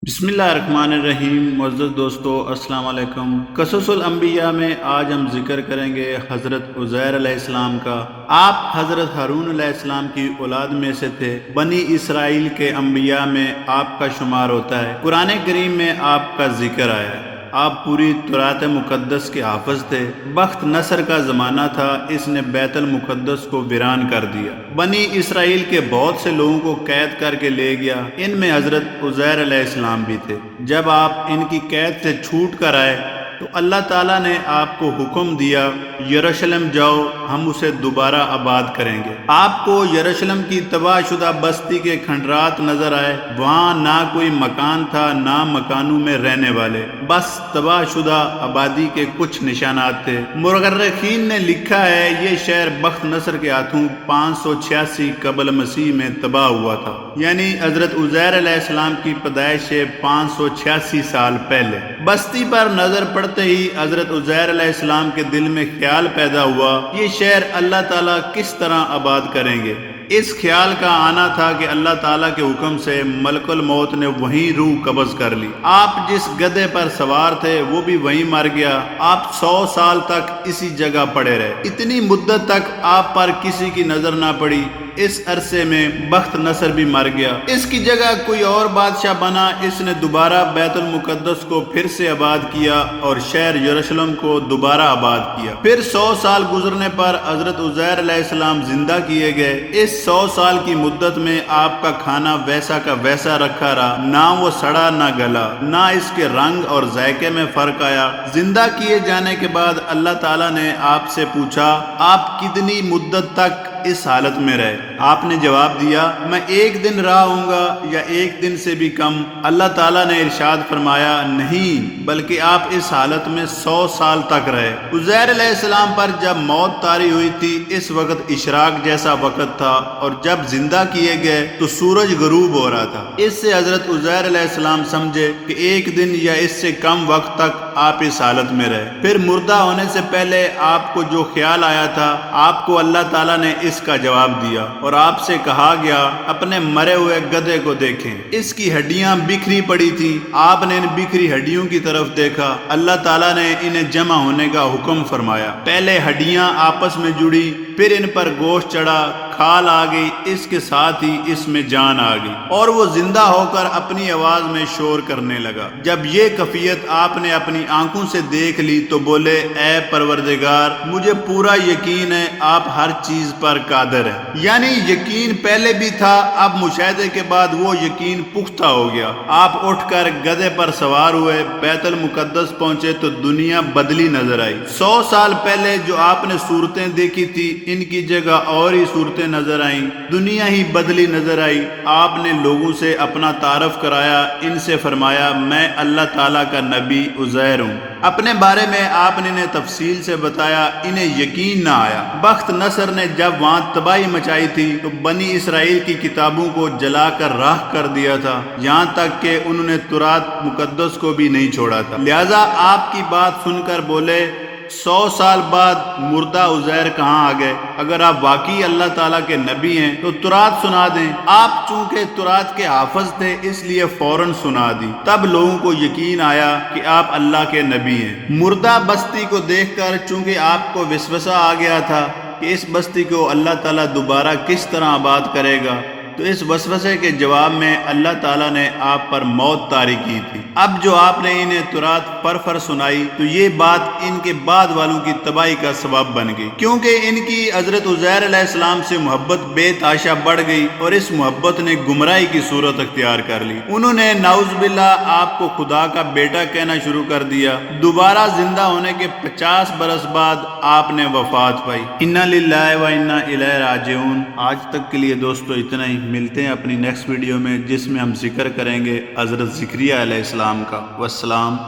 بسم اللہ الرحمن الرحیم۔ معزز دوستو، السلام علیکم۔ قصص الانبیاء میں آج ہم ذکر کریں گے حضرت عزیر علیہ السلام کا۔ آپ حضرت ہارون علیہ السلام کی اولاد میں سے تھے۔ بنی اسرائیل کے انبیاء میں آپ کا شمار ہوتا ہے۔ قرآن کریم میں آپ کا ذکر آیا ہے۔ آپ پوری تورات مقدس کے حافظ تھے۔ بخت نصر کا زمانہ تھا، اس نے بیت المقدس کو ویران کر دیا۔ بنی اسرائیل کے بہت سے لوگوں کو قید کر کے لے گیا، ان میں حضرت عزیر علیہ السلام بھی تھے۔ جب آپ ان کی قید سے چھوٹ کر آئے تو اللہ تعالیٰ نے آپ کو حکم دیا، یروشلم جاؤ، ہم اسے دوبارہ آباد کریں گے۔ آپ کو یروشلم کی تباہ شدہ بستی کے کھنڈرات نظر آئے۔ وہاں نہ کوئی مکان تھا، نہ مکانوں میں رہنے والے، بس تباہ شدہ آبادی کے کچھ نشانات تھے۔ مورخین نے لکھا ہے یہ شہر بخت نصر کے ہاتھوں 586 قبل مسیح میں تباہ ہوا تھا، یعنی حضرت عزیر علیہ السلام کی پیدائش سے 586 سال پہلے۔ بستی پر نظر پڑتے ہی حضرت عزیر علیہ السلام کے دل میں خیال پیدا ہوا، یہ شہر اللہ تعالیٰ کس طرح آباد کریں گے۔ اس خیال کا آنا تھا کہ اللہ تعالیٰ کے حکم سے ملک الموت نے وہیں روح قبض کر لی۔ آپ جس گدھے پر سوار تھے وہ بھی وہیں مر گیا۔ آپ 100 سال تک اسی جگہ پڑے رہے۔ اتنی مدت تک آپ پر کسی کی نظر نہ پڑی۔ اس عرصے میں بخت نصر بھی مر گیا۔ اس کی جگہ کوئی اور بادشاہ بنا، اس نے دوبارہ بیت المقدس کو پھر سے آباد کیا اور شہر یروشلم کو دوبارہ آباد کیا۔ پھر 100 سال گزرنے پر حضرت عزیر علیہ السلام زندہ کیے گئے۔ اس 100 سال کی مدت میں آپ کا کھانا ویسا کا ویسا رکھا رہا، نہ وہ سڑا نہ گلا، نہ اس کے رنگ اور ذائقے میں فرق آیا۔ زندہ کیے جانے کے بعد اللہ تعالیٰ نے آپ سے پوچھا، آپ کتنی مدت تک اس حالت میں رہے؟ آپ نے جواب دیا، میں 1 دن رہا ہوں گا یا 1 دن سے بھی کم۔ اللہ تعالیٰ نے ارشاد فرمایا، نہیں بلکہ آپ اس حالت میں 100 سال تک رہے۔ عزیر علیہ السلام پر جب موت طاری ہوئی تھی اس وقت اشراق جیسا وقت تھا، اور جب زندہ کیے گئے تو سورج غروب ہو رہا تھا۔ اس سے حضرت عزیر علیہ السلام سمجھے کہ 1 دن یا اس سے کم وقت تک آپ اس حالت میں رہے۔ پھر مردہ ہونے سے پہلے آپ کو جو خیال آیا تھا، آپ کو اللہ تعالیٰ نے اس کا جواب دیا اور آپ سے کہا گیا، اپنے مرے ہوئے گدھے کو دیکھیں، اس کی ہڈیاں بکھری پڑی تھیں۔ آپ نے ان بکھری ہڈیوں کی طرف دیکھا، اللہ تعالیٰ نے انہیں جمع ہونے کا حکم فرمایا۔ پہلے ہڈیاں آپس میں جڑی، پھر ان پر گوشت چڑھا، کھال آ گئی، اس کے ساتھ ہی اس میں جان آ گئی، اور وہ زندہ ہو کر اپنی آواز میں شور کرنے لگا۔ جب یہ کیفیت آپ نے اپنی آنکھوں سے دیکھ لی تو بولے، اے پروردگار، مجھے پورا یقین ہے آپ ہر چیز پر قادر ہیں۔ یعنی یقین پہلے بھی تھا، اب مشاہدے کے بعد وہ یقین پختہ ہو گیا۔ آپ اٹھ کر گدھے پر سوار ہوئے، بیت المقدس پہنچے تو دنیا بدلی نظر آئی۔ 100 سال پہلے جو آپ نے صورتیں دیکھی تھی ان کی جگہ اور ہی صورتیں نظر آئیں، دنیا ہی بدلی نظر آئی۔ آپ نے لوگوں سے اپنا تعارف کرایا، ان سے فرمایا، میں اللہ تعالیٰ کا نبی عزیر ہوں۔ اپنے بارے میں آپ نے انہیں تفصیل سے بتایا، انہیں یقین نہ آیا۔ بخت نصر نے جب وہاں تباہی مچائی تھی تو بنی اسرائیل کی کتابوں کو جلا کر راکھ کر دیا تھا، یہاں تک کہ انہوں نے تورات مقدس کو بھی نہیں چھوڑا تھا۔ لہٰذا آپ کی بات سن کر بولے، 100 سال بعد مردہ عزیر کہاں آ گئے؟ اگر آپ واقعی اللہ تعالیٰ کے نبی ہیں تو تورات سنا دیں۔ آپ چونکہ تورات کے حافظ تھے اس لیے فوراً سنا دی۔ تب لوگوں کو یقین آیا کہ آپ اللہ کے نبی ہیں۔ مردہ بستی کو دیکھ کر چونکہ آپ کو وسوسہ آ گیا تھا کہ اس بستی کو اللہ تعالیٰ دوبارہ کس طرح آباد کرے گا، تو اس وسوسے کے جواب میں اللہ تعالیٰ نے آپ پر موت طاری کی تھی۔ اب جو آپ نے انہیں تورات پر سنائی تو یہ بات ان کے بعد والوں کی تباہی کا سبب بن گئی، کیونکہ ان کی حضرت عزیر علیہ السلام سے محبت بے تحاشا بڑھ گئی اور اس محبت نے گمراہی کی صورت اختیار کر لی۔ انہوں نے نعوذ باللہ آپ کو خدا کا بیٹا کہنا شروع کر دیا۔ دوبارہ زندہ ہونے کے 50 برس بعد آپ نے وفات پائی۔ انا للہ و انا الیہ راجعون۔ آج تک کے لیے دوستو اتنا ہی، ملتے ہیں اپنی نیکسٹ ویڈیو میں جس میں ہم ذکر کریں گے حضرت زکریا علیہ السلام کا۔ والسلام۔